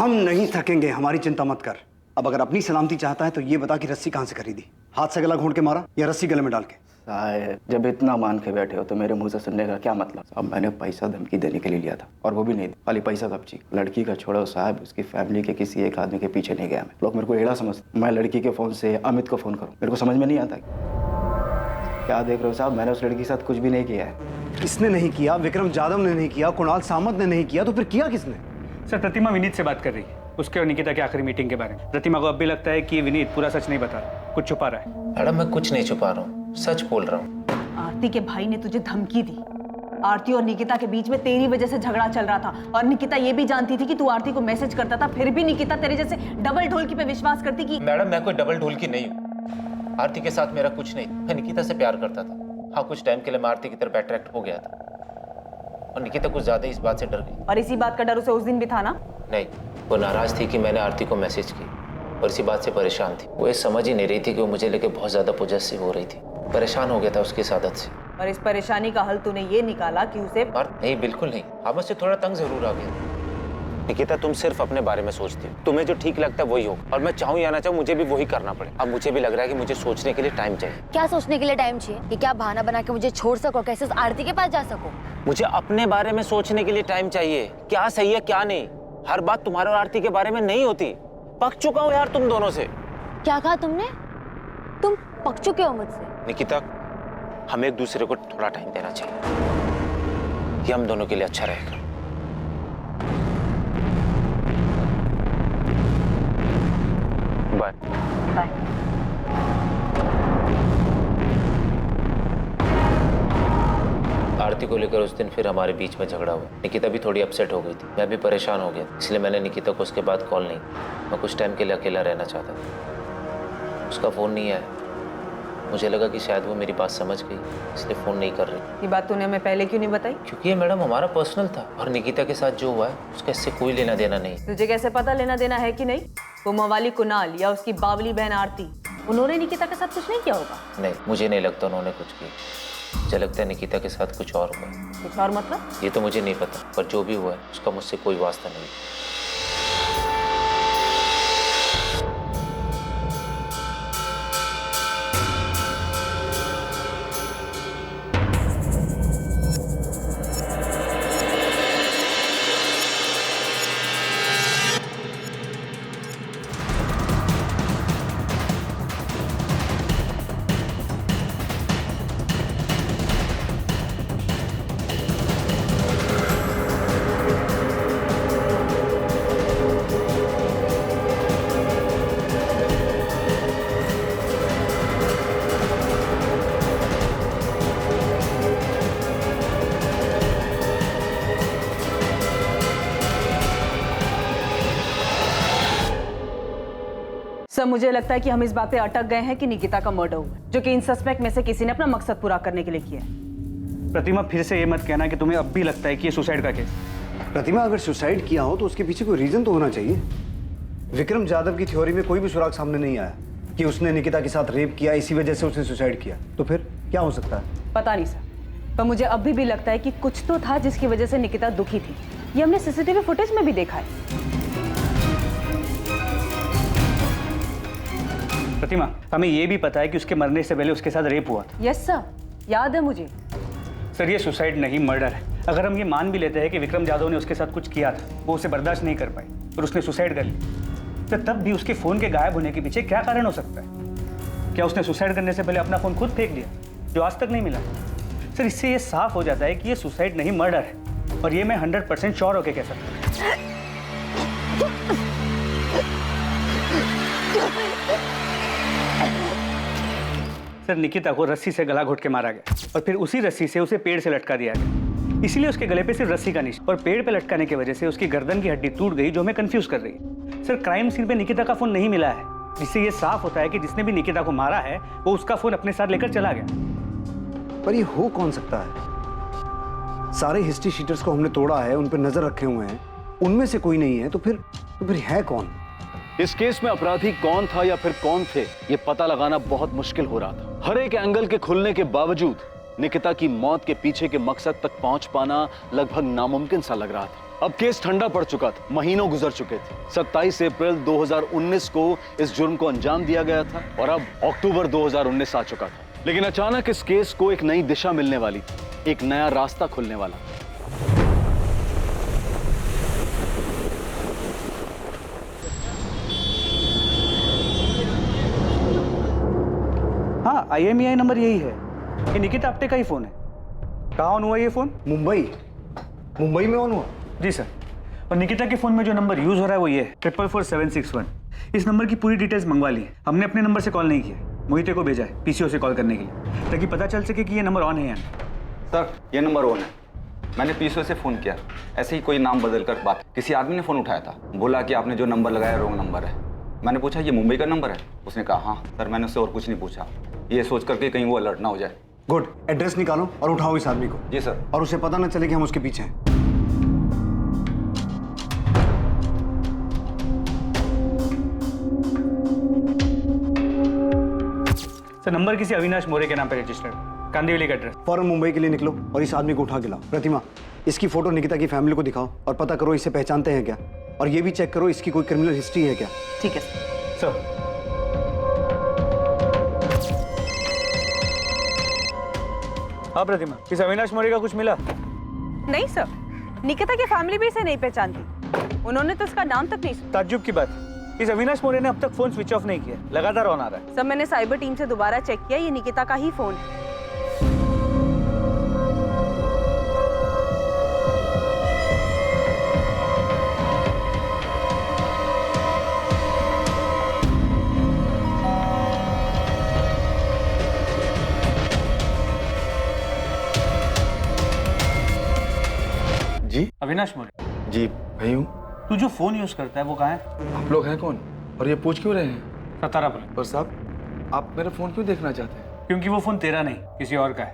Speaker 1: हम नहीं थकेंगे, हमारी चिंता मत कर। अब अगर अपनी सलामती चाहता है तो ये बता कि रस्सी कहाँ से खरीदी, हाथ से गला घोंट के मारा या रस्सी गले में डाल के?
Speaker 18: साहब जब इतना मान के बैठे हो तो मेरे मुंह से सुनने का क्या मतलब? अब मैंने पैसा धमकी देने के लिए लिया था और वो भी नहीं, खाली पैसा कब्जी। लड़की का छोड़ो साहब, उसकी फैमिली के किसी एक आदमी के पीछे नहीं गया मैं। लोग मेरे को एड़ा समझते। मैं लड़की के फोन से अमित को फोन करूं, मेरे को समझ में नहीं आता। क्या देख रहे हो साहब, मैंने उस लड़की के साथ कुछ भी नहीं किया है।
Speaker 1: किसने नहीं किया? विक्रम जाधव ने नहीं किया, कुणाल सामंत ने नहीं किया, तो फिर किया किसने?
Speaker 9: सर प्रतिमा विनीत से बात कर रही है, उसके और निकिता की आखिरी मीटिंग के बारे में। प्रतिमा को अब भी लगता है कि विनीत पूरा सच नहीं बता रहा, कुछ छुपा रहा है।
Speaker 7: मैडम मैं कुछ नहीं छुपा रहा हूँ, सच बोल रहा हूँ।
Speaker 5: आरती के भाई ने तुझे धमकी दी। आरती और निकिता के बीच में तेरी वजह से झगड़ा चल रहा था और निकिता ये भी जानती थी कि तू आरती को मैसेज करता था, फिर भी निकिता तेरे जैसे डबल ढोलकी पे विश्वास करती कि।
Speaker 7: मैडम मैं कोई डबल ढोलकी नहीं हूँ, आरती के साथ मेरा कुछ नहीं, मैं निकिता से प्यार करता था। हाँ कुछ टाइम के लिए मैं आरती की तरफ अट्रैक्ट हो गया था और निकिता कुछ ज्यादा इस बात से डर गई।
Speaker 5: और इसी बात का डर उसे उस दिन भी था ना?
Speaker 7: नहीं, वो नाराज थी कि मैंने आरती को मैसेज की और इसी बात से परेशान थी। वो ये समझ ही नहीं रही थी कि वो मुझे लेके बहुत ज्यादा पॉजेसिव हो रही थी। परेशान हो गया था उसकी इस आदत से।
Speaker 5: और इस परेशानी का हल तूने ये निकाला कि उसे।
Speaker 7: नहीं बिल्कुल नहीं, आप मुझसे थोड़ा तंग जरूर आ गया। निकिता तुम सिर्फ अपने बारे में सोचती हो, तुम्हें जो ठीक लगता है वही होगा और मैं चाहूँ या ना चाहूँ मुझे भी वही करना पड़े। अब मुझे भी लग रहा है कि मुझे सोचने के लिए टाइम चाहिए।
Speaker 8: क्या सोचने के लिए टाइम चाहिए? कि क्या बहाना बना के मुझे छोड़ सको, कैसे उस आरती के पास जा सको?
Speaker 7: मुझे अपने बारे में सोचने के लिए टाइम चाहिए, क्या सही है क्या नहीं। हर बात तुम्हारे और आरती के बारे में नहीं होती। पक चुका हूँ यार तुम दोनों से।
Speaker 8: क्या कहा तुमने? तुम पक चुके हो मुझसे?
Speaker 7: निकिता हमें एक दूसरे को थोड़ा टाइम देना चाहिए, ये हम दोनों के लिए अच्छा रहेगा। Bye
Speaker 5: bye.
Speaker 7: आरती को लेकर उस दिन फिर हमारे बीच में झगड़ा हुआ। निकिता भी थोड़ी अपसेट हो गई थी, मैं भी परेशान हो गया, इसलिए मैंने निकिता को उसके बाद कॉल नहीं। मैं कुछ टाइम के लिए अकेला रहना चाहता था। उसका फोन नहीं आया, मुझे लगा कि शायद वो मेरी बात समझ गई इसलिए फोन नहीं कर रही।
Speaker 5: ये बात तूने हमें पहले क्यों नहीं बताई?
Speaker 7: क्योंकि ये मैडम हमारा पर्सनल था और निकिता के साथ जो हुआ है उसका इससे कोई लेना देना नहीं।
Speaker 5: तुझे कैसे पता लेना देना है कि नहीं? वो मवाली कुणाल या उसकी बावली बहन आरती, उन्होंने निकिता के साथ कुछ नहीं किया होगा?
Speaker 7: नहीं, मुझे नहीं लगता उन्होंने कुछ किया। मुझे लगता है निकिता के साथ कुछ और हुआ।
Speaker 5: कुछ और मतलब?
Speaker 7: ये तो मुझे नहीं पता, पर जो भी हुआ है उसका मुझसे कोई वास्ता नहीं।
Speaker 5: सर मुझे लगता है कि हम इस बात पे अटक गए हैं कि निकिता का मर्डर हुआ, जो कि इन सस्पेक्ट में से किसी ने अपना मकसद पूरा करने के लिए किया है।
Speaker 9: प्रतिमा फिर से ये मत कहना कि तुम्हें अब भी लगता है कि ये सुसाइड का केस।
Speaker 1: प्रतिमा अगर सुसाइड किया हो तो उसके पीछे कोई रीजन तो होना चाहिए। विक्रम जाधव की थ्योरी में कोई भी सुराग सामने नहीं आया कि उसने निकिता के साथ रेप किया, इसी वजह से उसने सुसाइड किया। तो फिर क्या हो सकता है?
Speaker 5: पता नहीं सर, पर मुझे अभी भी लगता है कि कुछ तो था जिसकी वजह से निकिता दुखी थी। ये हमने सीसीटीवी फुटेज में भी देखा है।
Speaker 9: प्रतिमा हमें ये भी पता है कि उसके मरने से पहले उसके साथ रेप हुआ था।
Speaker 5: यस सर, याद है मुझे।
Speaker 9: सर ये सुसाइड नहीं मर्डर है। अगर हम ये मान भी लेते हैं कि विक्रम जाधव ने उसके साथ कुछ किया था, वो उसे बर्दाश्त नहीं कर पाई और उसने सुसाइड कर ली, तो तब भी उसके फोन के गायब होने के पीछे क्या कारण हो सकता है? क्या उसने सुसाइड करने से पहले अपना फोन खुद फेंक दिया जो आज तक नहीं मिला? सर इससे ये साफ हो जाता है कि ये सुसाइड नहीं मर्डर है और ये मैं 100% श्योर होकर कह सकता हूँ। सर निकिता को रस्सी से गला घोट के मारा गया और फिर उसी रस्सी से उसे पेड़ से लटका दिया गया। इसीलिए उसके गले पे सिर्फ रस्सी का निशान और पेड़ पे लटकाने की वजह से उसकी गर्दन की हड्डी टूट गई, जो हमें कंफ्यूज कर रही है। सर क्राइम सीन पे निकिता का फोन नहीं मिला है, जिससे ये साफ होता है कि जिसने भी निकिता को मारा है वो उसका फोन अपने साथ लेकर चला गया।
Speaker 1: पर ये हो कौन सकता है? सारे हिस्ट्री शीटर्स को हमने तोड़ा है, उन पर नजर रखे हुए हैं, उनमें से कोई नहीं है, तो फिर है कौन?
Speaker 4: इस केस में अपराधी कौन था या फिर कौन थे, ये पता लगाना बहुत मुश्किल हो रहा था। हर एक एंगल के खुलने के बावजूद निकिता की मौत के पीछे के मकसद तक पहुंच पाना लगभग नामुमकिन सा लग रहा था। अब केस ठंडा पड़ चुका था, महीनों गुजर चुके थे। 27 अप्रैल 2019 को इस जुर्म को अंजाम दिया गया था और अब अक्टूबर 2019 आ चुका था। लेकिन अचानक इस केस को एक नई दिशा मिलने वाली थी, एक नया रास्ता खुलने वाला।
Speaker 9: हाँ, IMEI नंबर यही है। ये निकिता आप्टे का ही फोन है। कहाँ ऑन हुआ ये फोन?
Speaker 1: मुंबई में ऑन हुआ?
Speaker 9: जी सर। और निकिता के फोन में जो नंबर यूज हो रहा है वो ये है 444-761। इस नंबर की पूरी डिटेल्स मंगवा ली है। हमने अपने नंबर से कॉल नहीं किया, मोहिते को भेजा है PCO से कॉल करने के लिए, ताकि पता चल सके कि ये नंबर ऑन है या नहीं।
Speaker 18: सर ये नंबर ऑन है। मैंने PCO से फ़ोन किया, ऐसे ही कोई नाम बदल कर बात। किसी आदमी ने फ़ोन उठाया था, बोला कि आपने जो नंबर लगाया रॉन्ग नंबर है। मैंने पूछा ये मुंबई का नंबर है? उसने कहा हाँ। सर मैंने उससे और कुछ नहीं पूछा, ये सोच करके कहीं वो अलर्ट ना हो जाए।
Speaker 1: गुड, एड्रेस निकालो और उठाओ इस आदमी को।
Speaker 18: जी सर।
Speaker 1: और उसे पता ना चले कि हम उसके पीछे हैं।
Speaker 9: सर नंबर किसी अविनाश मोरे के नाम पर रजिस्टर्ड, कांदिवली का एड्रेस।
Speaker 1: फौरन मुंबई के लिए निकलो और इस आदमी को उठा के लाओ। प्रतिमा, इसकी फोटो निकिता की फैमिली को दिखाओ और पता करो इसे पहचानते हैं क्या, और ये भी चेक करो इसकी कोई क्रिमिनल हिस्ट्री है क्या।
Speaker 5: ठीक है
Speaker 9: सर। हाँ प्रतिमा, इस अविनाश मोरे का कुछ मिला?
Speaker 5: नहीं सर, निकिता की फैमिली भी इसे नहीं पहचानती, उन्होंने तो इसका नाम तक नहीं सुना।
Speaker 9: ताज्जुब की बात, इस अविनाश मोरे ने अब तक फोन स्विच ऑफ नहीं किया, लगातार ऑन आ रहा है।
Speaker 5: सर मैंने साइबर टीम से दोबारा चेक किया, ये निकिता का ही फोन है।
Speaker 14: जी
Speaker 9: अविनाश मोरे।
Speaker 14: जी भाई हूँ।
Speaker 9: तू जो फोन यूज करता है वो कहाँ है?
Speaker 14: आप लोग हैं कौन और ये पूछ क्यों रहे हैं?
Speaker 9: सतारा पुलिस।
Speaker 14: और साहब आप मेरा फोन क्यों देखना चाहते हैं?
Speaker 9: क्योंकि वो फोन तेरा नहीं, किसी और का है।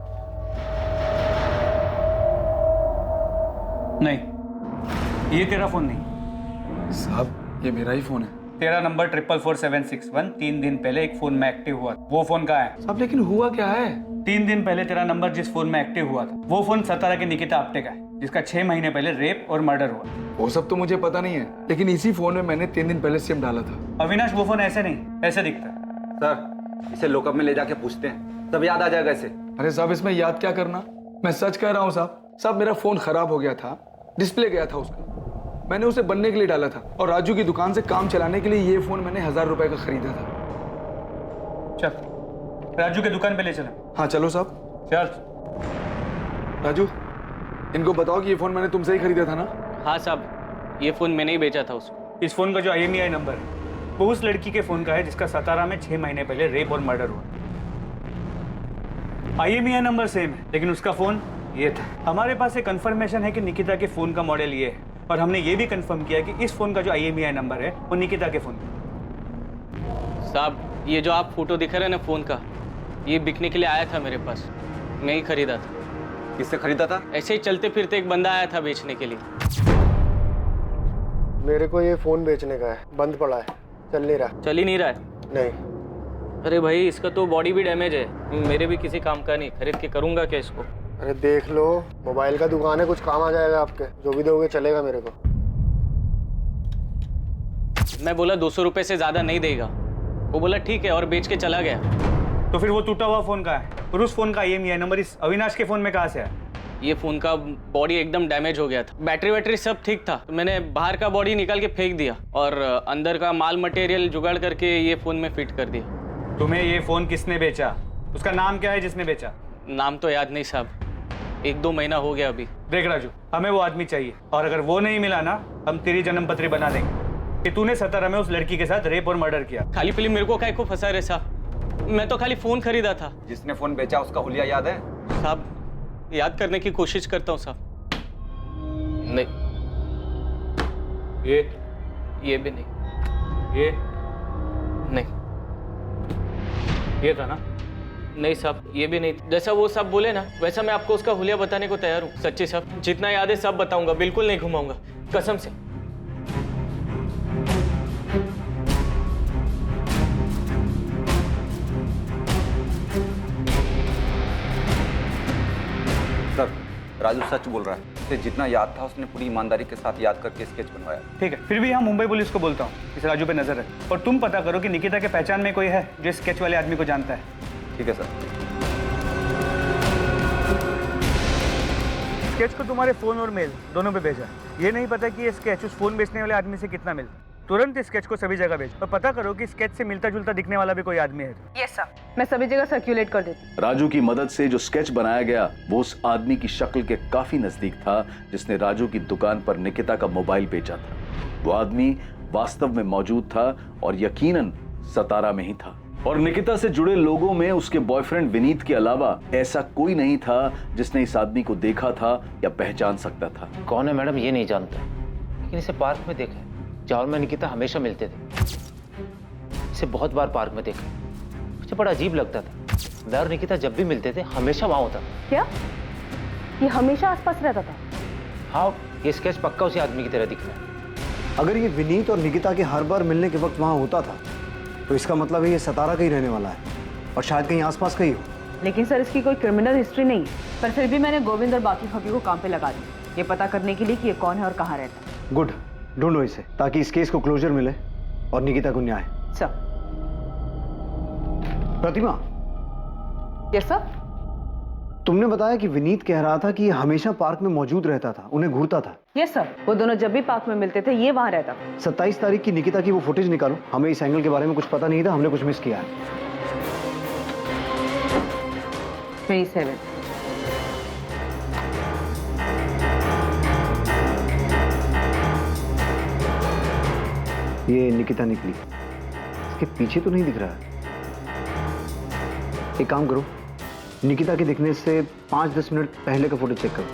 Speaker 9: नहीं, ये तेरा फोन नहीं।
Speaker 14: साहब ये मेरा ही फोन है।
Speaker 9: तेरा नंबर 444-761 3 दिन पहले एक फोन में एक्टिव हुआ था, वो फोन कहाँ है?
Speaker 14: साहब लेकिन हुआ क्या है?
Speaker 9: 3 दिन पहले तेरा नंबर जिस फोन में एक्टिव हुआ था वो फोन सतारा के निकिता आप्टे का है, जिसका 6 महीने पहले रेप और मर्डर हुआ।
Speaker 14: वो सब तो मुझे पता नहीं है, लेकिन इसी फोन में मैंने 3 दिन पहले सिम डाला था।
Speaker 9: अविनाश वो फोन ऐसे नहीं, ऐसे दिखता है।
Speaker 18: सर इसे लॉकअप में ले जाके पूछते हैं, तब याद आ जाएगा इसे।
Speaker 14: अरे साहब इसमें याद क्या करना, मैं सच कह रहा हूँ साहब। साहब मेरा फोन खराब हो गया था, डिस्प्ले गया था उसका, मैंने उसे बनने के लिए डाला था और राजू की दुकान से काम चलाने के लिए ये फोन मैंने 1000 रुपए का खरीदा था।
Speaker 9: चल राजू के दुकान पे ले चला।
Speaker 14: हाँ चलो साहब।
Speaker 9: चल
Speaker 14: राजू इनको बताओ कि ये फोन मैंने तुमसे ही खरीदा था ना?
Speaker 15: हाँ साहब, ये फोन मैंने ही बेचा था उसको।
Speaker 9: इस फोन का जो IMEI नंबर है वो उस लड़की के फोन का है जिसका सतारा में 6 महीने पहले रेप और मर्डर हुआ। IMEI नंबर सेम है, लेकिन उसका फोन ये था। हमारे पास एक कंफर्मेशन है कि निकिता के फोन का मॉडल ये है, और हमने ये भी कंफर्म किया कि इस फोन का जो IMEI नंबर है वो निकिता के फोन का।
Speaker 15: साहब ये जो आप फोटो दिखा रहे हैं ना फोन का, ये बिकने के लिए आया था मेरे पास, मैं ही खरीदा था।
Speaker 18: किससे खरीदा था?
Speaker 15: ऐसे ही चलते फिरते एक बंदा आया था बेचने के लिए।
Speaker 20: मेरे को ये फोन बेचने का है, बंद पड़ा है, चल नहीं रहा।
Speaker 15: चल ही नहीं रहा है?
Speaker 20: नहीं।
Speaker 15: अरे भाई इसका तो बॉडी भी डैमेज है, मेरे भी किसी काम का नहीं, खरीद के करूंगा क्या इसको?
Speaker 20: अरे देख लो, मोबाइल का दुकान है, कुछ काम आ जाएगा आपके, जो भी दोगे चलेगा मेरे को।
Speaker 15: मैं बोला 200 रुपए से ज्यादा नहीं देगा, वो बोला ठीक है और बेच के चला गया।
Speaker 9: तो फिर वो टूटा हुआ फोन का है और उस फोन का IMEI नंबर इस अविनाश के फोन में कहाँ से आया?
Speaker 15: ये फोन का बॉडी एकदम डैमेज हो गया था, बैटरी वैटरी सब ठीक था, तो मैंने बाहर का बॉडी निकाल के फेंक दिया और अंदर का माल मटेरियल जुगाड़ करके ये फोन में फिट कर दिया।
Speaker 9: तुम्हें ये फोन किसने बेचा? उसका नाम क्या है जिसने बेचा?
Speaker 15: नाम तो याद नहीं साहब, 1-2 महीना हो गया अभी।
Speaker 9: देख राजू, हमें वो आदमी चाहिए, और अगर वो नहीं मिला ना हम तेरी जन्म पत्री बना देंगे कि तूने सतारा में उस लड़की के साथ रेप और मर्डर किया।
Speaker 15: खाली पीली मेरे को काय को फंसा रहे साहब, मैं तो खाली फोन खरीदा था।
Speaker 14: जिसने फोन बेचा उसका हुलिया याद है?
Speaker 15: साहब, याद करने की कोशिश करता हूँ साहब। नहीं, ये भी नहीं,
Speaker 9: ये
Speaker 15: नहीं,
Speaker 9: ये था ना?
Speaker 15: नहीं साहब, ये भी नहीं। जैसा वो सब बोले ना, वैसा मैं आपको उसका हुलिया बताने को तैयार हूँ। सच्ची साहब, जितना याद है सब बताऊंगा, बिल्कुल नहीं घुमाऊंगा, कसम से।
Speaker 14: सर, राजू सच बोल रहा है। उसे जितना याद था उसने पूरी ईमानदारी के साथ याद करके स्केच बनवाया।
Speaker 9: ठीक है, फिर भी यहाँ मुंबई पुलिस को बोलता हूँ, इस राजू पे नजर है, और तुम पता करो कि निकिता के पहचान में कोई है जो स्केच वाले आदमी को जानता है।
Speaker 14: ठीक है सर।
Speaker 9: स्केच को तुम्हारे फोन और मेल दोनों पे भेजा। ये नहीं पता कि ये स्केच उस फोन बेचने वाले आदमी से कितना मिलता। तुरंत इस स्केच को सभी जगह भेज और पता करो कि स्केच से मिलता जुलता दिखने वाला भी कोई आदमी है।
Speaker 5: यस सर, मैं सभी जगह सर्कुलेट कर देती।
Speaker 4: राजू की मदद से जो स्केच बनाया गया वो उस आदमी की शक्ल के काफी नजदीक था जिसने राजू की दुकान पर निकिता का मोबाइल बेचा था। वो आदमी वास्तव में मौजूद था और यकीनन सतारा में ही था। और निकिता से जुड़े लोगों में उसके बॉयफ्रेंड विनीत के अलावा ऐसा कोई नहीं था जिसने इस आदमी को देखा था या पहचान सकता था।
Speaker 3: कौन है मैडम ये नहीं जानता, लेकिन इसे पार्क में देखा है। जहाँ मैं निकिता हमेशा मिलते थे, इसे बहुत बार पार्क में देखा। मुझे बड़ा अजीब लगता था। मैं और निकिता जब भी मिलते थे हमेशा वहाँ होता था।
Speaker 5: क्या ये हमेशा आसपास रहता था?
Speaker 3: हाँ, ये स्केच पक्का उसी आदमी की तरह दिख रहा है।
Speaker 1: अगर ये विनीत और निकिता के हर बार मिलने के वक्त वहाँ होता था तो इसका मतलब है ये सतारा का ही रहने वाला है और शायद कहीं आसपास का ही हो।
Speaker 5: लेकिन सर इसकी कोई क्रिमिनल हिस्ट्री नहीं, पर फिर भी मैंने गोविंद और बाकी फकी को काम पे लगा दिया, ये पता करने के लिए कि ये कौन है और कहाँ रहता है।
Speaker 1: गुड, ढूंढो इसे ताकि इस केस को क्लोजर मिले और निकिता को न्याय।
Speaker 5: सर।
Speaker 1: प्रतिमा।
Speaker 5: Yes sir.
Speaker 1: तुमने बताया कि विनीत कह रहा था कि ये हमेशा पार्क में मौजूद रहता था, उन्हें घूरता था।
Speaker 5: यस सर, वो दोनों जब भी पार्क में मिलते थे ये वहाँ रहता था।
Speaker 1: 27 तारीख की निकिता की वो फुटेज निकालो। हमें इस एंगल के बारे में कुछ पता नहीं था, हमने कुछ मिस किया है।
Speaker 5: 27।
Speaker 1: ये निकिता निकली, इसके पीछे तो नहीं दिख रहा है। एक काम करो, निकिता के दिखने से 5-10 मिनट पहले का फोटो चेक करो।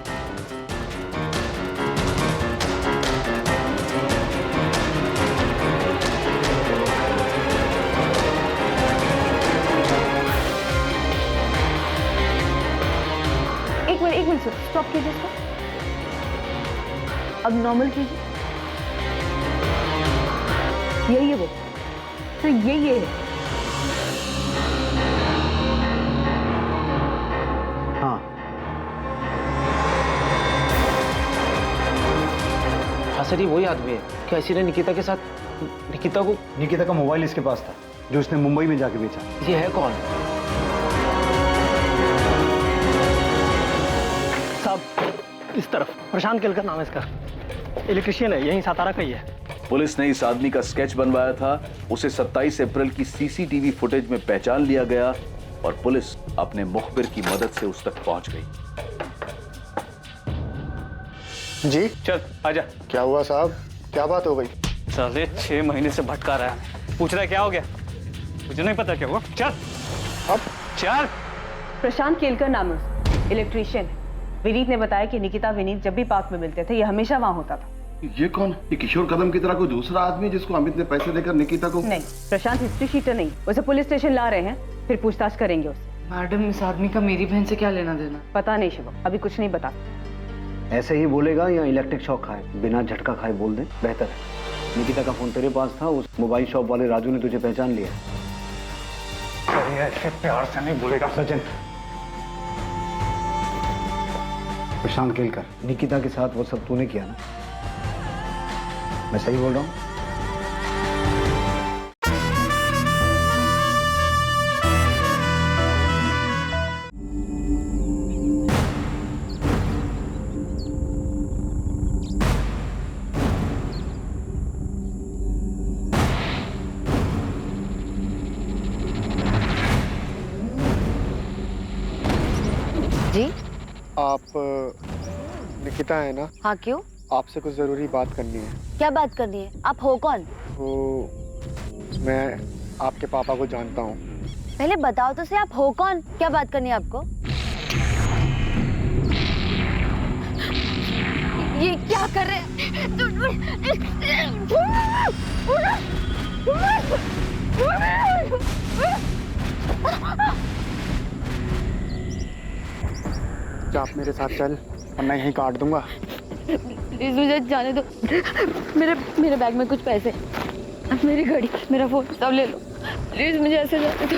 Speaker 5: एक मिनट सर, स्टॉप कीजिए इसको। अब नॉर्मल कीजिए। यही है वो, तो यही है।
Speaker 1: हाँ
Speaker 3: सर, ये वही आदमी है क्या? इसी ने निकिता के साथ
Speaker 1: निकिता का मोबाइल इसके पास था जो उसने मुंबई में जाके बेचा।
Speaker 3: ये है कौन?
Speaker 21: साहब इस तरफ प्रशांत केलकर नाम है इसका, इलेक्ट्रिशियन है, यहीं सातारा का ही है।
Speaker 4: पुलिस ने इस आदमी का स्केच बनवाया था। उसे 27 अप्रैल की सीसीटीवी फुटेज में पहचान लिया गया और पुलिस अपने मुखबिर की मदद से उस तक पहुंच गई।
Speaker 20: जी
Speaker 9: चल आजा।
Speaker 20: क्या हुआ साहब, क्या बात हो गई?
Speaker 9: साले 6 महीने से भटका रहा है, पूछ रहा है क्या हो गया? मुझे नहीं पता क्या हुआ। चल
Speaker 20: अब
Speaker 9: चल।
Speaker 5: प्रशांत केलकर नाम है उसका, इलेक्ट्रिशियन है। विनीत ने बताया कि निकिता विनीत जब भी पार्क में मिलते थे ये हमेशा वहाँ होता था।
Speaker 11: ये कौन? ये किशोर कदम की तरह कोई दूसरा आदमी जिसको अमित ने पैसे देकर निकिता को?
Speaker 5: नहीं, प्रशांत हिस्ट्री शीटर नहीं, उसे पुलिस स्टेशन ला रहे हैं, फिर पूछताछ करेंगे उससे।
Speaker 22: मैडम इस आदमी का मेरी बहन से क्या लेना देना?
Speaker 5: पता नहीं शिवम, अभी कुछ नहीं बता।
Speaker 1: ऐसे ही बोलेगा या इलेक्ट्रिक शॉक खाए, बिना झटका खाए बोल दे, बेहतर है। निकिता का फोन तेरे पास था, उस मोबाइल शॉप वाले राजू ने तुझे पहचान लिया।
Speaker 9: अरे ऐसे प्यार से नहीं बोलेगा सचिन।
Speaker 1: प्रशांत केलकर, निकिता के साथ वो सब तूने किया ना? मैं सही बोल रहा हूँ?
Speaker 8: जी
Speaker 20: आप निकिता है ना?
Speaker 8: हाँ, क्यों?
Speaker 20: आपसे कुछ जरूरी बात करनी है।
Speaker 8: क्या बात करनी है? आप हो कौन?
Speaker 20: वो मैं आपके पापा को जानता हूँ,
Speaker 8: पहले बताओ तो सही, आप हो कौन? क्या बात करनी है आपको? ये क्या कर रहे हैं?
Speaker 20: क्या आप मेरे साथ चल, वरना यहीं काट दूंगा।
Speaker 8: प्लीज मुझे जाने दो। मेरे बैग में कुछ पैसे, मेरी घड़ी, मेरा फोन सब ले लो। प्लीज मुझे ऐसे जाने दो।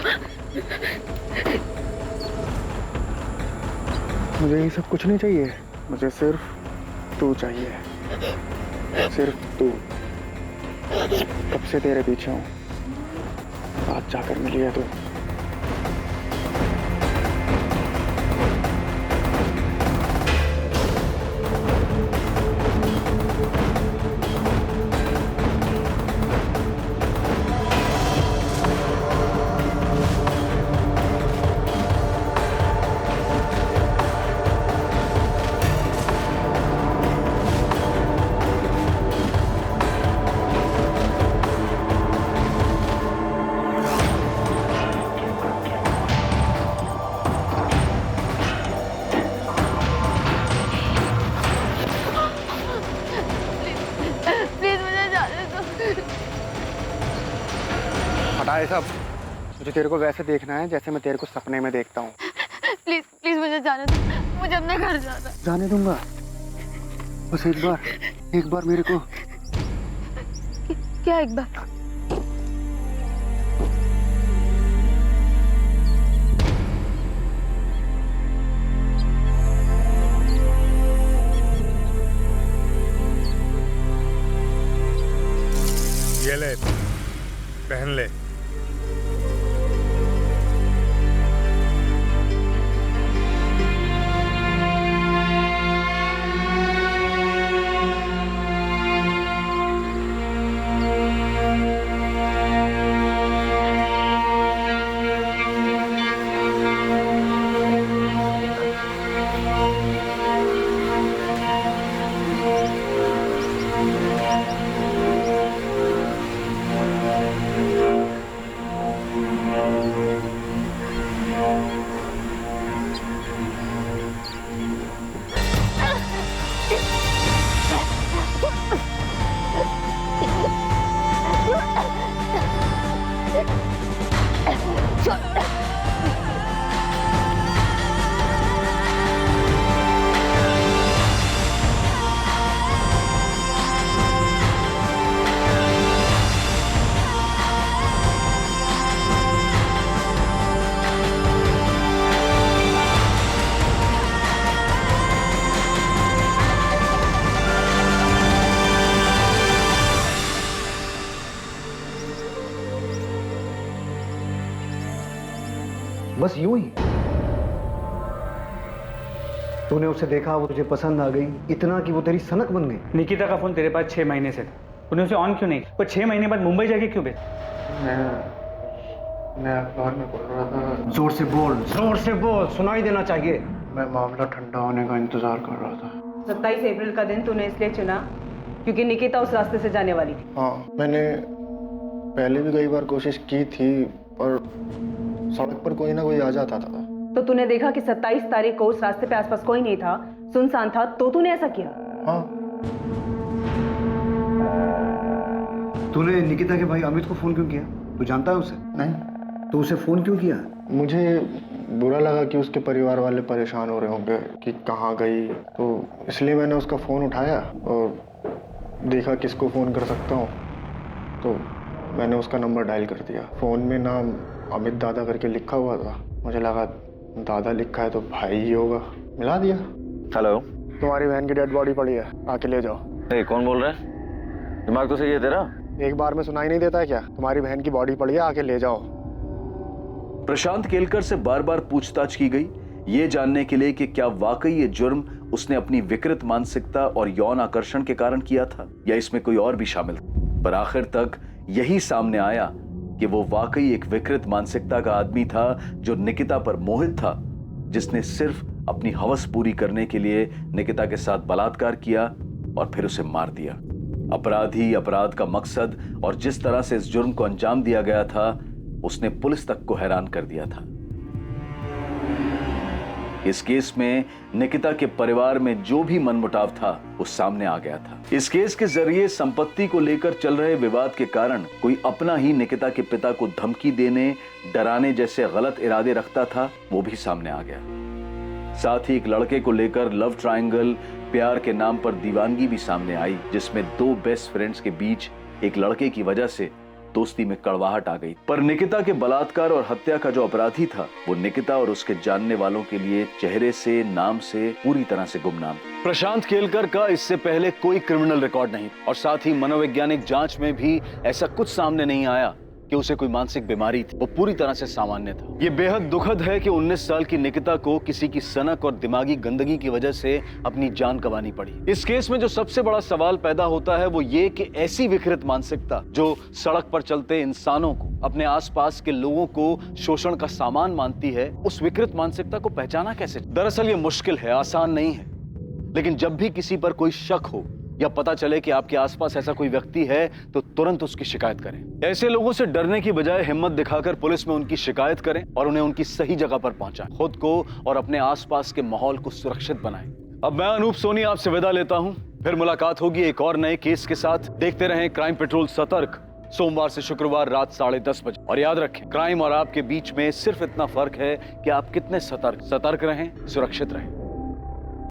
Speaker 20: मुझे ये सब कुछ नहीं चाहिए, मुझे सिर्फ तू चाहिए, सिर्फ तू। कब से तेरे पीछे हूँ, आज जाकर मिली है तू। हटाए सब, मुझे तेरे को वैसे देखना है जैसे मैं तेरे को सपने में देखता हूँ।
Speaker 8: प्लीज प्लीज मुझे जाने दो, मुझे अपने घर जाना।
Speaker 20: जाने दूंगा, बस एक बार मेरे को।
Speaker 8: क्या एक बार?
Speaker 2: ये ले, पहन ले।
Speaker 1: बस यूं ही तूने उसे देखा, वो तुझे पसंद आ गई, इतना कि वो तेरी सनक बन गई।
Speaker 9: निकिता का फोन तेरे पास 6 महीने से था, तूने उसे ऑन क्यों नहीं? पर 6 महीने बाद मुंबई जाके क्यों भेज?
Speaker 20: मैं अखबार में पढ़ रहा था।
Speaker 1: जोर से बोल, सुनाई देना चाहिए।
Speaker 20: मैं मामला ठंडा होने का इंतजार कर रहा था।
Speaker 5: 27 अप्रैल का दिन तूने इसलिए चुना क्योंकि निकिता उस रास्ते से जाने वाली थी।
Speaker 20: हाँ, मैंने पहले भी कई बार कोशिश की थी, पर सड़क पर कोई ना कोई आ जाता था।
Speaker 5: तो तूने देखा कि 27 तारीख को उस रास्ते पे आसपास कोई नहीं था, सुनसान था, तो तूने ऐसा किया?
Speaker 20: हाँ।
Speaker 1: तूने निकिता के भाई अमित को फोन क्यों किया? तू जानता है उसे?
Speaker 20: नहीं।
Speaker 1: तो उसे फोन क्यों किया?
Speaker 20: मुझे बुरा लगा कि उसके परिवार वाले परेशान हो रहे होंगे कि कहाँ गई, तो इसलिए मैंने उसका फ़ोन उठाया और देखा किसको फ़ोन कर सकता हूँ, तो मैंने उसका नंबर डायल कर दिया। फ़ोन में नाम अमित दादा करके लिखा हुआ था, मुझे लगा दादा लिखा है तो भाई ही होगा, मिला दिया।
Speaker 14: हेलो,
Speaker 20: तुम्हारी बहन की डेड बॉडी पड़ी है, आके ले जाओ।
Speaker 14: कौन बोल रहा है? दिमाग तो सही है तेरा?
Speaker 20: एक बार में सुनाई नहीं देता है क्या? तुम्हारी बहन की बॉडी पड़ी है, आके ले जाओ।
Speaker 4: प्रशांत केलकर से बार बार पूछताछ की गई, ये जानने के लिए कि क्या वाकई ये जुर्म उसने अपनी विकृत मानसिकता और यौन आकर्षण के कारण किया था या इसमें कोई और भी शामिल था। पर आखिर तक यही सामने आया कि वो वाकई एक विकृत मानसिकता का आदमी था जो निकिता पर मोहित था, जिसने सिर्फ अपनी हवस पूरी करने के लिए निकिता के साथ बलात्कार किया और फिर उसे मार दिया। अपराधी, अपराध का मकसद और जिस तरह से इस जुर्म को अंजाम दिया गया था, उसने पुलिस तक को हैरान कर दिया था। इस केस में निकिता के परिवार में जो भी मनमुटाव था वो सामने आ गया था। इस केस के जरिए संपत्ति को लेकर चल रहे विवाद के कारण कोई अपना ही निकिता के पिता को धमकी देने, डराने जैसे गलत इरादे रखता था, वो भी सामने आ गया। साथ ही एक लड़के को लेकर लव ट्रायंगल, प्यार के नाम पर दीवानगी भी सामने आई, जिसमें दो बेस्ट फ्रेंड्स के बीच एक लड़के की वजह से दोस्ती में कड़वाहट आ गई। पर निकिता के बलात्कार और हत्या का जो अपराधी था वो निकिता और उसके जानने वालों के लिए चेहरे से, नाम से पूरी तरह से गुमनाम। प्रशांत केलकर का इससे पहले कोई क्रिमिनल रिकॉर्ड नहीं और साथ ही मनोवैज्ञानिक जांच में भी ऐसा कुछ सामने नहीं आया कि उसे कोई मानसिक बीमारी थी। वो पूरी तरह से सामान्य था। ये बेहद दुखद है कि 19 साल की निकिता को किसी की सनक और दिमागी गंदगी की वजह से अपनी जान गंवानी पड़ी। इस केस में जो सबसे बड़ा सवाल पैदा होता है वो ये कि ऐसी विकृत मानसिकता जो सड़क पर चलते इंसानों को, अपने आसपास के लोगों को शोषण का सामान मानती है, उस विकृत मानसिकता को पहचाना कैसे? दरअसल ये मुश्किल है, आसान नहीं है। लेकिन जब भी किसी पर कोई शक हो या पता चले कि आपके आसपास ऐसा कोई व्यक्ति है तो तुरंत उसकी शिकायत करें। ऐसे लोगों से डरने की बजाय हिम्मत दिखाकर पुलिस में उनकी शिकायत करें और उन्हें उनकी सही जगह पर पहुंचाएं। खुद को और अपने आसपास के माहौल को सुरक्षित बनाएं। अब मैं अनूप सोनी आपसे विदा लेता हूं। फिर मुलाकात होगी एक और नए केस के साथ। देखते रहें क्राइम पेट्रोल सतर्क, सोमवार से शुक्रवार रात 10:30 बजे। और याद रखें, क्राइम और आपके बीच में सिर्फ इतना फर्क है कि आप कितने सतर्क रहें, सुरक्षित रहें।